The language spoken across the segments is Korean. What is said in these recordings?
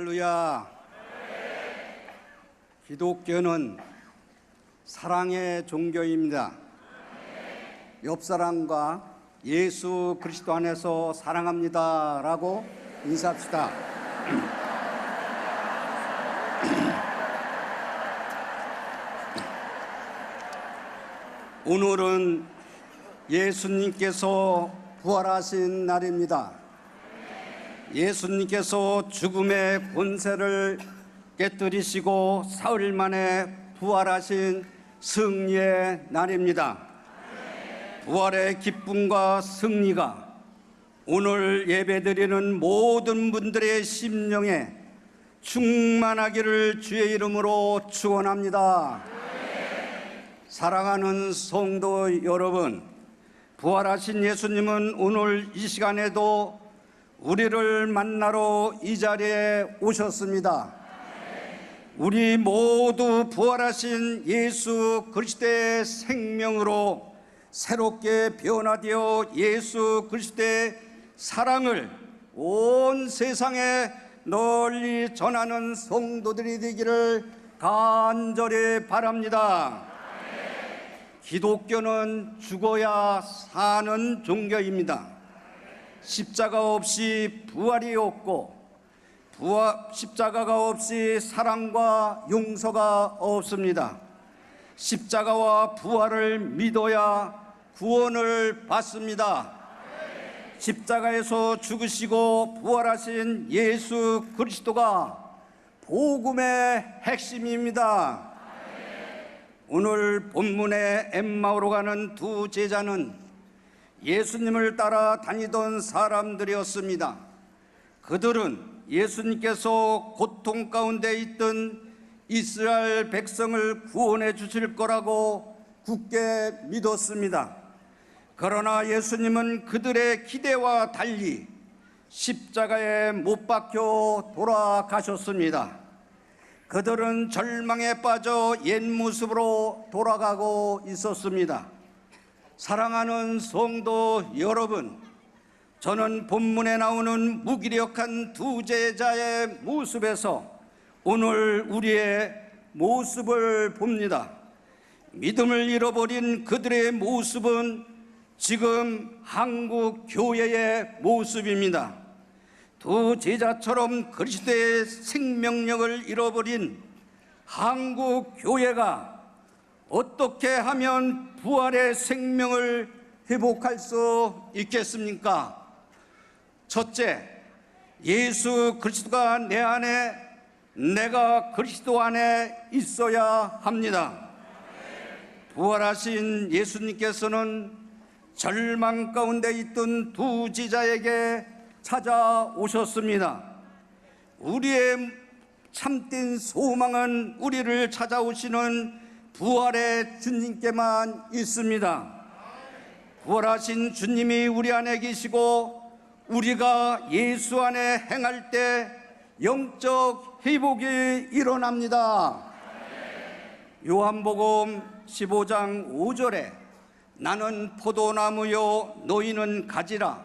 할렐루야. 기독교는 사랑의 종교입니다. 옆 사람과 예수 그리스도 안에서 사랑합니다 라고 인사합시다. 오늘은 예수님께서 부활하신 날입니다. 예수님께서 죽음의 권세를 깨뜨리시고 사흘 만에 부활하신 승리의 날입니다. 부활의 기쁨과 승리가 오늘 예배드리는 모든 분들의 심령에 충만하기를 주의 이름으로 축원합니다. 사랑하는 성도 여러분, 부활하신 예수님은 오늘 이 시간에도 우리를 만나러 이 자리에 오셨습니다. 우리 모두 부활하신 예수 그리스도의 생명으로 새롭게 변화되어 예수 그리스도의 사랑을 온 세상에 널리 전하는 성도들이 되기를 간절히 바랍니다. 기독교는 죽어야 사는 종교입니다. 십자가 없이 부활이 없고 십자가가 없이 사랑과 용서가 없습니다. 십자가와 부활을 믿어야 구원을 받습니다. 십자가에서 죽으시고 부활하신 예수 그리스도가 복음의 핵심입니다. 오늘 본문에 엠마오로 가는 두 제자는 예수님을 따라 다니던 사람들이었습니다. 그들은 예수님께서 고통 가운데 있던 이스라엘 백성을 구원해 주실 거라고 굳게 믿었습니다. 그러나 예수님은 그들의 기대와 달리 십자가에 못 박혀 돌아가셨습니다. 그들은 절망에 빠져 옛 모습으로 돌아가고 있었습니다. 사랑하는 성도 여러분, 저는 본문에 나오는 무기력한 두 제자의 모습에서 오늘 우리의 모습을 봅니다. 믿음을 잃어버린 그들의 모습은 지금 한국 교회의 모습입니다. 두 제자처럼 그리스도의 생명력을 잃어버린 한국 교회가 어떻게 하면 부활의 생명을 회복할 수 있겠습니까? 첫째, 예수 그리스도가 내 안에, 내가 그리스도 안에 있어야 합니다. 부활하신 예수님께서는 절망 가운데 있던 두 제자에게 찾아오셨습니다. 우리의 참된 소망은 우리를 찾아오시는 부활의 주님께만 있습니다. 부활하신 주님이 우리 안에 계시고 우리가 예수 안에 행할 때 영적 회복이 일어납니다. 요한복음 15장 5절에 나는 포도나무요 너희는 가지라.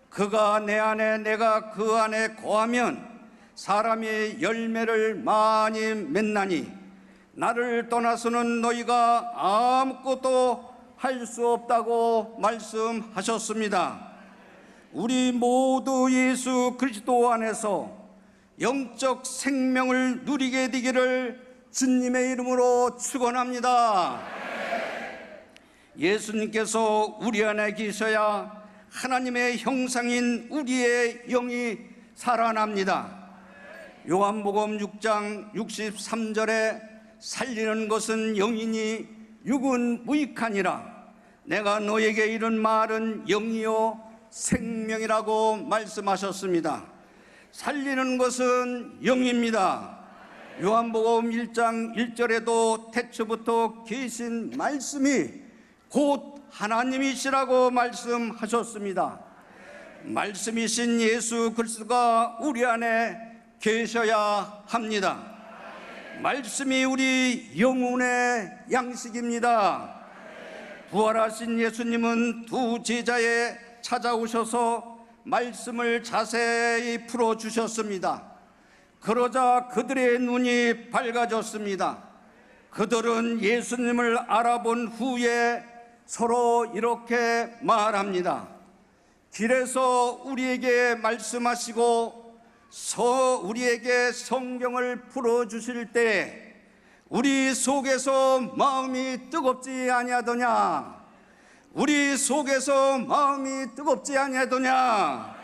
그가 내 안에 내가 그 안에 거하면 사람이 열매를 많이 맺나니 나를 떠나서는 너희가 아무것도 할 수 없다고 말씀하셨습니다. 우리 모두 예수 그리스도 안에서 영적 생명을 누리게 되기를 주님의 이름으로 축원합니다. 예수님께서 우리 안에 계셔야 하나님의 형상인 우리의 영이 살아납니다. 요한복음 6장 63절에 살리는 것은 영이니 육은 무익하니라. 내가 너에게 이른 말은 영이요 생명이라고 말씀하셨습니다. 살리는 것은 영입니다. 요한복음 1장 1절에도 태초부터 계신 말씀이 곧 하나님이시라고 말씀하셨습니다. 말씀이신 예수 그리스도가 우리 안에 계셔야 합니다. 말씀이 우리 영혼의 양식입니다. 부활하신 예수님은 두 제자에 찾아오셔서 말씀을 자세히 풀어주셨습니다. 그러자 그들의 눈이 밝아졌습니다. 그들은 예수님을 알아본 후에 서로 이렇게 말합니다. 길에서 우리에게 말씀하시고 우리에게 성경을 풀어주실 때 우리 속에서 마음이 뜨겁지 아니하더냐? 우리 속에서 마음이 뜨겁지 아니하더냐?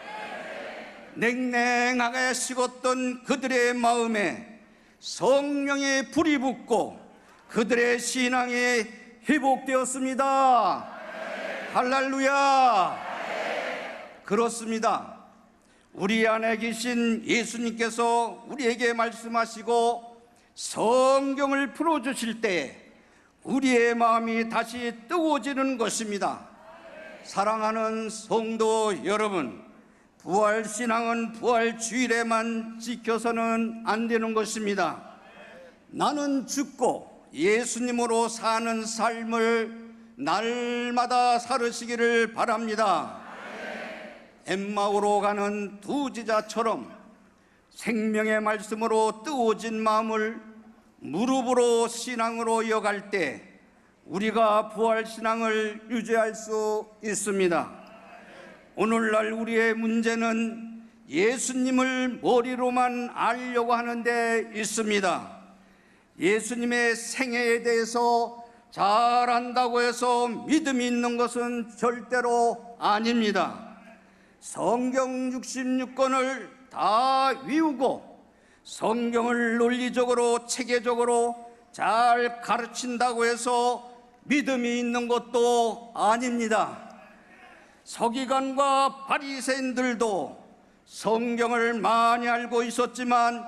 냉랭하게 식었던 그들의 마음에 성령의 불이 붙고 그들의 신앙이 회복되었습니다. 할렐루야. 그렇습니다. 우리 안에 계신 예수님께서 우리에게 말씀하시고 성경을 풀어주실 때 우리의 마음이 다시 뜨거워지는 것입니다. 사랑하는 성도 여러분, 부활신앙은 부활주일에만 지켜서는 안 되는 것입니다. 나는 죽고 예수님으로 사는 삶을 날마다 살으시기를 바랍니다. 엠마오로 가는 두 제자처럼 생명의 말씀으로 뜨거워진 마음을 무릎으로 신앙으로 이어갈 때 우리가 부활신앙을 유지할 수 있습니다. 오늘날 우리의 문제는 예수님을 머리로만 알려고 하는 데 있습니다. 예수님의 생애에 대해서 잘 안다고 해서 믿음이 있는 것은 절대로 아닙니다. 성경 66권을 다 외우고 성경을 논리적으로 체계적으로 잘 가르친다고 해서 믿음이 있는 것도 아닙니다. 서기관과 바리새인들도 성경을 많이 알고 있었지만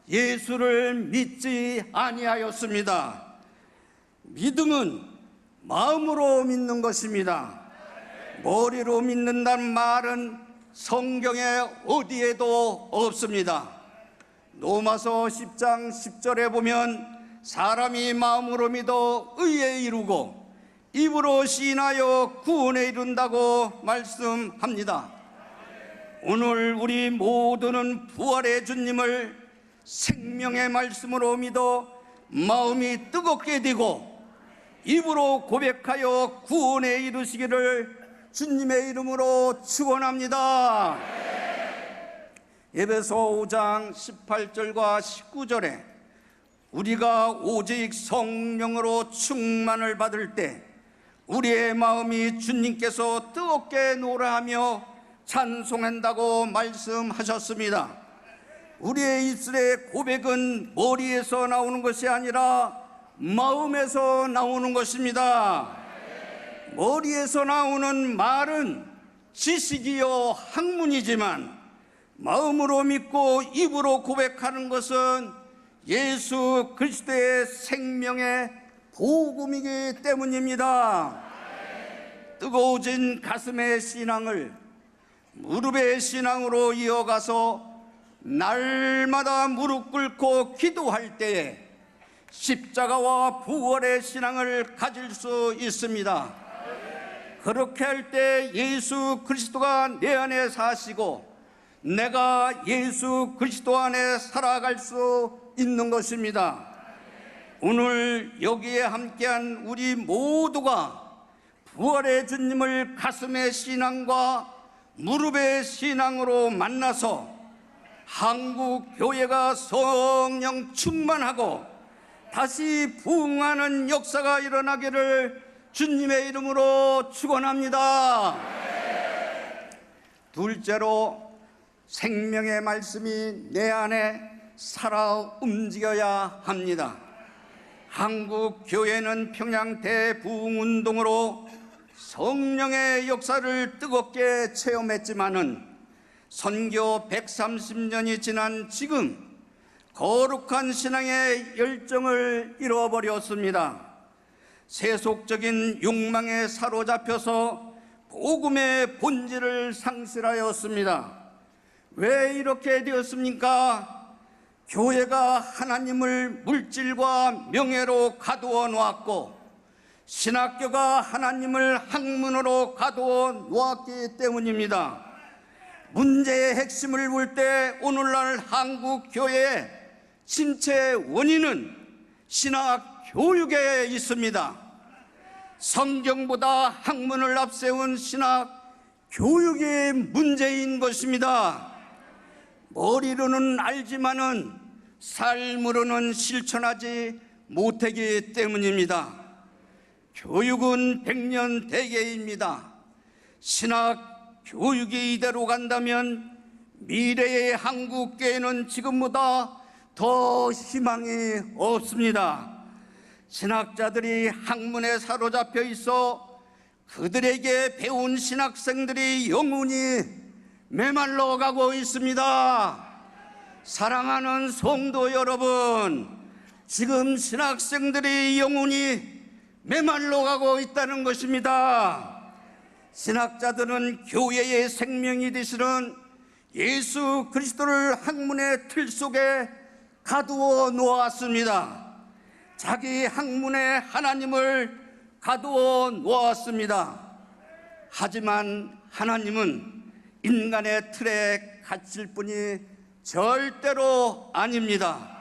예수를 믿지 아니하였습니다. 믿음은 마음으로 믿는 것입니다. 머리로 믿는다는 말은 성경에 어디에도 없습니다. 로마서 10장 10절에 보면 사람이 마음으로 믿어 의에 이루고 입으로 시인하여 구원에 이룬다고 말씀합니다. 오늘 우리 모두는 부활의 주님을 생명의 말씀으로 믿어 마음이 뜨겁게 되고 입으로 고백하여 구원에 이루시기를 주님의 이름으로 축원합니다. 에베소 5장 18절과 19절에 우리가 오직 성령으로 충만을 받을 때 우리의 마음이 주님께서 뜨겁게 노래하며 찬송한다고 말씀하셨습니다. 우리의 입술의 고백은 머리에서 나오는 것이 아니라 마음에서 나오는 것입니다. 머리에서 나오는 말은 지식이요 학문이지만 마음으로 믿고 입으로 고백하는 것은 예수 그리스도의 생명의 복음이기 때문입니다. 뜨거워진 가슴의 신앙을 무릎의 신앙으로 이어가서 날마다 무릎 꿇고 기도할 때에 십자가와 부활의 신앙을 가질 수 있습니다. 그렇게 할 때 예수 그리스도가 내 안에 사시고 내가 예수 그리스도 안에 살아갈 수 있는 것입니다. 오늘 여기에 함께한 우리 모두가 부활의 주님을 가슴의 신앙과 무릎의 신앙으로 만나서 한국 교회가 성령 충만하고 다시 부흥하는 역사가 일어나기를 주님의 이름으로 축원합니다. 둘째로 생명의 말씀이 내 안에 살아 움직여야 합니다. 한국 교회는 평양 대부흥운동으로 성령의 역사를 뜨겁게 체험했지만은 선교 130년이 지난 지금 거룩한 신앙의 열정을 잃어버렸습니다. 세속적인 욕망에 사로잡혀서 복음의 본질을 상실하였습니다. 왜 이렇게 되었습니까? 교회가 하나님을 물질과 명예로 가두어 놓았고 신학교가 하나님을 학문으로 가두어 놓았기 때문입니다. 문제의 핵심을 볼 때 오늘날 한국 교회의 침체 원인은 신학 교육에 있습니다. 성경보다 학문을 앞세운 신학 교육이 문제인 것입니다. 머리로는 알지만은 삶으로는 실천하지 못하기 때문입니다. 교육은 백년대계입니다. 신학 교육이 이대로 간다면 미래의 한국교회는 지금보다 더 희망이 없습니다. 신학자들이 학문에 사로잡혀 있어 그들에게 배운 신학생들이 영혼이 메말라 가고 있습니다. 사랑하는 성도 여러분, 지금 신학생들이 영혼이 메말라 가고 있다는 것입니다. 신학자들은 교회의 생명이 되시는 예수 그리스도를 학문의 틀 속에 가두어 놓았습니다. 자기 학문에 하나님을 가두어 놓았습니다. 하지만 하나님은 인간의 틀에 갇힐 뿐이 절대로 아닙니다.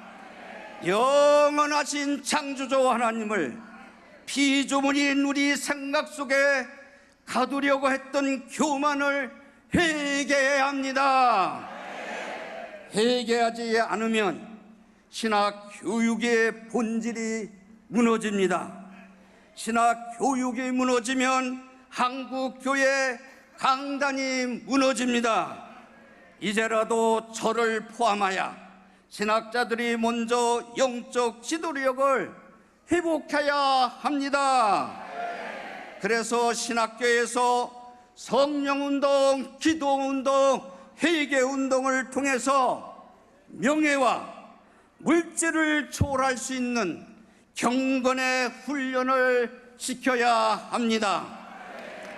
영원하신 창조주 하나님을 피조물인 우리 생각 속에 가두려고 했던 교만을 회개해야 합니다. 회개하지 않으면 신학 교육의 본질이 무너집니다. 신학 교육이 무너지면 한국 교회 강단이 무너집니다. 이제라도 저를 포함하여 신학자들이 먼저 영적 지도력을 회복해야 합니다. 그래서 신학교에서 성령운동, 기도운동, 회개운동을 통해서 명예와 물질을 초월할 수 있는 경건의 훈련을 시켜야 합니다.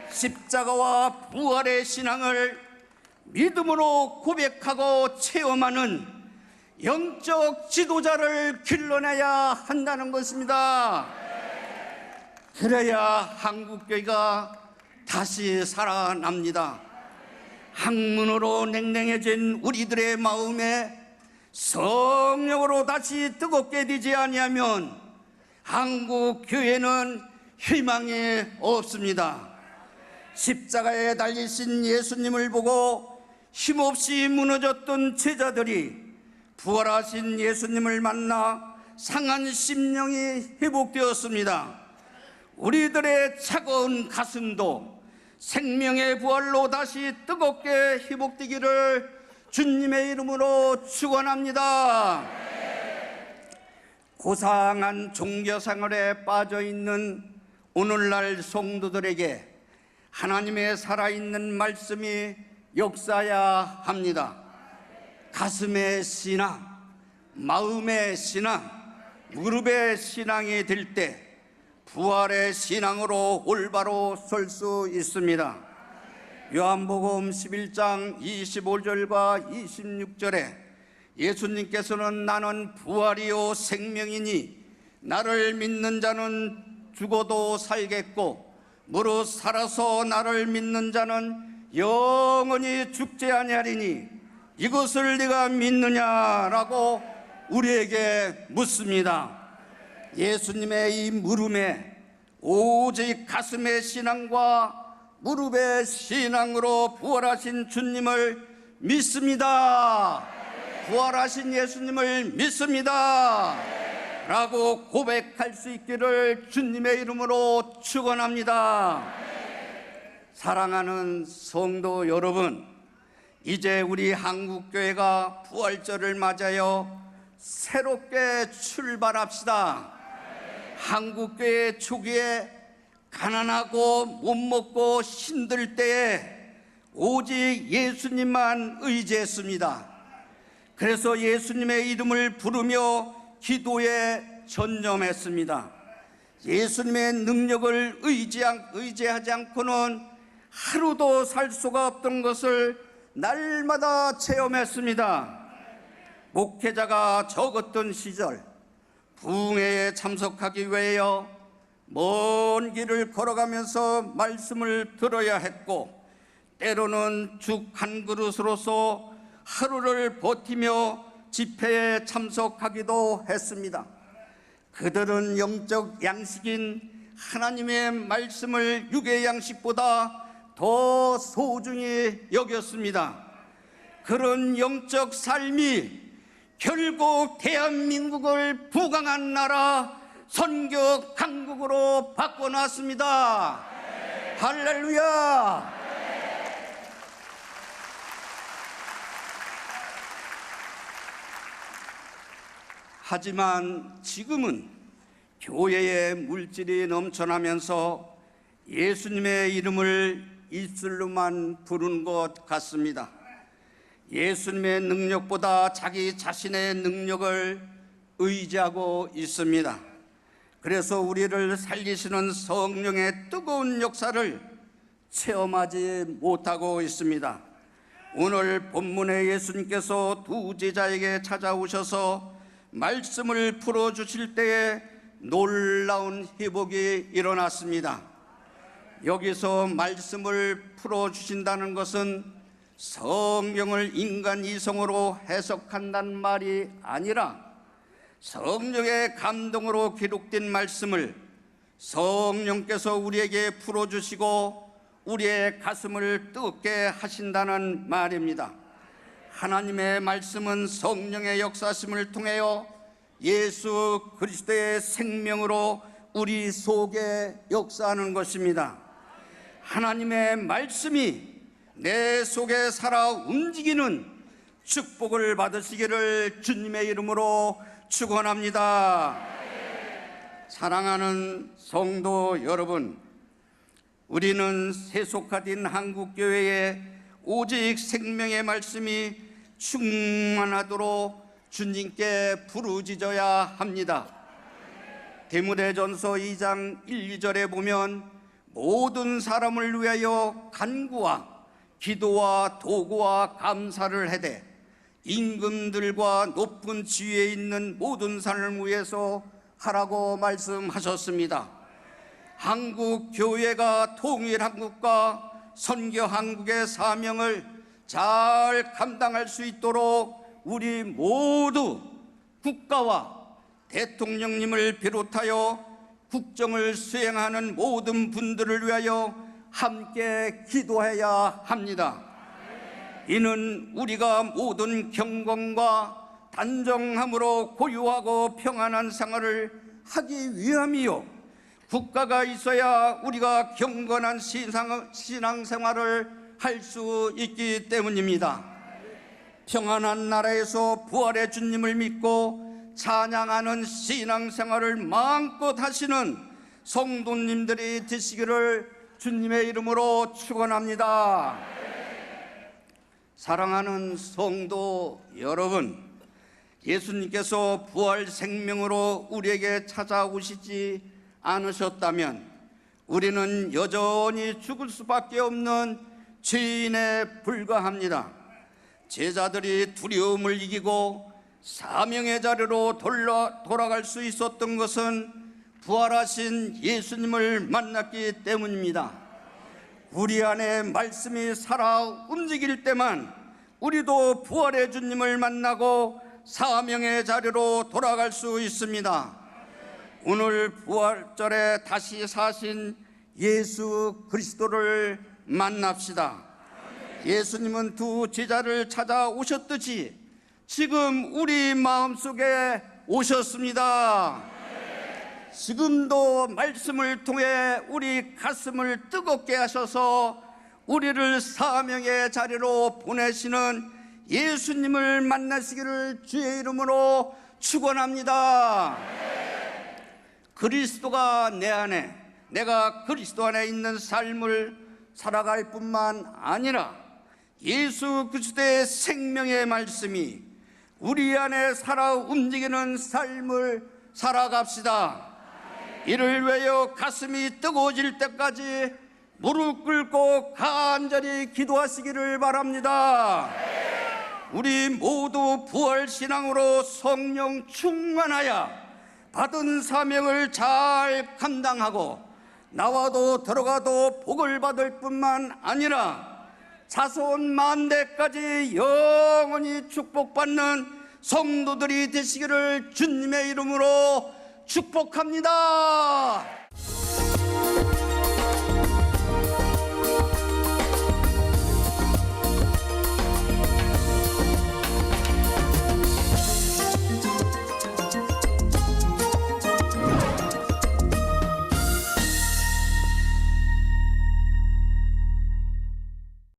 십자가와 부활의 신앙을 믿음으로 고백하고 체험하는 영적 지도자를 길러내야 한다는 것입니다. 그래야 한국교회가 다시 살아납니다. 학문으로 냉랭해진 우리들의 마음에 성령으로 다시 뜨겁게 되지 아니하면 한국교회는 희망이 없습니다. 십자가에 달리신 예수님을 보고 힘없이 무너졌던 제자들이 부활하신 예수님을 만나 상한 심령이 회복되었습니다. 우리들의 차가운 가슴도 생명의 부활로 다시 뜨겁게 회복되기를 주님의 이름으로 축원합니다. 고상한 종교생활에 빠져있는 오늘날 성도들에게 하나님의 살아있는 말씀이 역사해야 합니다. 가슴의 신앙, 마음의 신앙, 무릎의 신앙이 될 때 부활의 신앙으로 올바로 설 수 있습니다. 요한복음 11장 25절과 26절에 예수님께서는 나는 부활이요 생명이니 나를 믿는 자는 죽어도 살겠고 무릇 살아서 나를 믿는 자는 영원히 죽지 아니하리니 이것을 네가 믿느냐라고 우리에게 묻습니다. 예수님의 이 물음에 오직 가슴의 신앙과 무릎의 신앙으로 부활하신 주님을 믿습니다. 부활하신 예수님을 믿습니다 라고 고백할 수 있기를 주님의 이름으로 축원합니다. 사랑하는 성도 여러분, 이제 우리 한국교회가 부활절을 맞아요 새롭게 출발합시다. 한국교회 초기에 가난하고 못 먹고 힘들 때에 오직 예수님만 의지했습니다. 그래서 예수님의 이름을 부르며 기도에 전념했습니다. 예수님의 능력을 의지하지 않고는 하루도 살 수가 없던 것을 날마다 체험했습니다. 목회자가 적었던 시절 부흥회에 참석하기 위하여 먼 길을 걸어가면서 말씀을 들어야 했고 때로는 죽 한 그릇으로서 하루를 버티며 집회에 참석하기도 했습니다. 그들은 영적 양식인 하나님의 말씀을 육의 양식보다 더 소중히 여겼습니다. 그런 영적 삶이 결국 대한민국을 부강한 나라 선교 강국으로 바꿔놨습니다. 할렐루야! 하지만 지금은 교회의 물질이 넘쳐나면서 예수님의 이름을 입술로만 부르는 것 같습니다. 예수님의 능력보다 자기 자신의 능력을 의지하고 있습니다. 그래서 우리를 살리시는 성령의 뜨거운 역사를 체험하지 못하고 있습니다. 오늘 본문에 예수님께서 두 제자에게 찾아오셔서 말씀을 풀어주실 때에 놀라운 회복이 일어났습니다. 여기서 말씀을 풀어주신다는 것은 성경을 인간 이성으로 해석한다는 말이 아니라 성령의 감동으로 기록된 말씀을 성령께서 우리에게 풀어주시고 우리의 가슴을 뜨겁게 하신다는 말입니다. 하나님의 말씀은 성령의 역사심을 통하여 예수 그리스도의 생명으로 우리 속에 역사하는 것입니다. 하나님의 말씀이 내 속에 살아 움직이는 축복을 받으시기를 주님의 이름으로 축원합니다. 사랑하는 성도 여러분, 우리는 세속화된 한국교회에 오직 생명의 말씀이 충만하도록 주님께 부르짖어야 합니다. 디모데전서 2장 1, 2절에 보면 모든 사람을 위하여 간구와 기도와 도구와 감사를 하되 임금들과 높은 지위에 있는 모든 사람을 위해서 하라고 말씀하셨습니다. 한국 교회가 통일한국과 선교한국의 사명을 잘 감당할 수 있도록 우리 모두 국가와 대통령님을 비롯하여 국정을 수행하는 모든 분들을 위하여 함께 기도해야 합니다. 이는 우리가 모든 경건과 단정함으로 고유하고 평안한 생활을 하기 위함이요, 국가가 있어야 우리가 경건한 신앙생활을 할 수 있기 때문입니다. 평안한 나라에서 부활의 주님을 믿고 찬양하는 신앙생활을 마음껏 하시는 성도님들이 되시기를 주님의 이름으로 축원합니다. 사랑하는 성도 여러분, 예수님께서 부활 생명으로 우리에게 찾아오시지 않으셨다면 우리는 여전히 죽을 수밖에 없는 죄인에 불과합니다. 제자들이 두려움을 이기고 사명의 자리로 돌아갈 수 있었던 것은 부활하신 예수님을 만났기 때문입니다. 우리 안에 말씀이 살아 움직일 때만 우리도 부활의 주님을 만나고 사명의 자리로 돌아갈 수 있습니다. 오늘 부활절에 다시 사신 예수 그리스도를 만납시다. 예수님은 두 제자를 찾아오셨듯이 지금 우리 마음속에 오셨습니다. 지금도 말씀을 통해 우리 가슴을 뜨겁게 하셔서 우리를 사명의 자리로 보내시는 예수님을 만나시기를 주의 이름으로 축원합니다. 그리스도가 내 안에, 내가 그리스도 안에 있는 삶을 살아갈 뿐만 아니라 예수 그리스도의 생명의 말씀이 우리 안에 살아 움직이는 삶을 살아갑시다. 이를 위하여 가슴이 뜨거워질 때까지 무릎 꿇고 간절히 기도하시기를 바랍니다. 우리 모두 부활신앙으로 성령 충만하여 받은 사명을 잘 감당하고 나와도 들어가도 복을 받을 뿐만 아니라 자손 만대까지 영원히 축복받는 성도들이 되시기를 주님의 이름으로 축복합니다.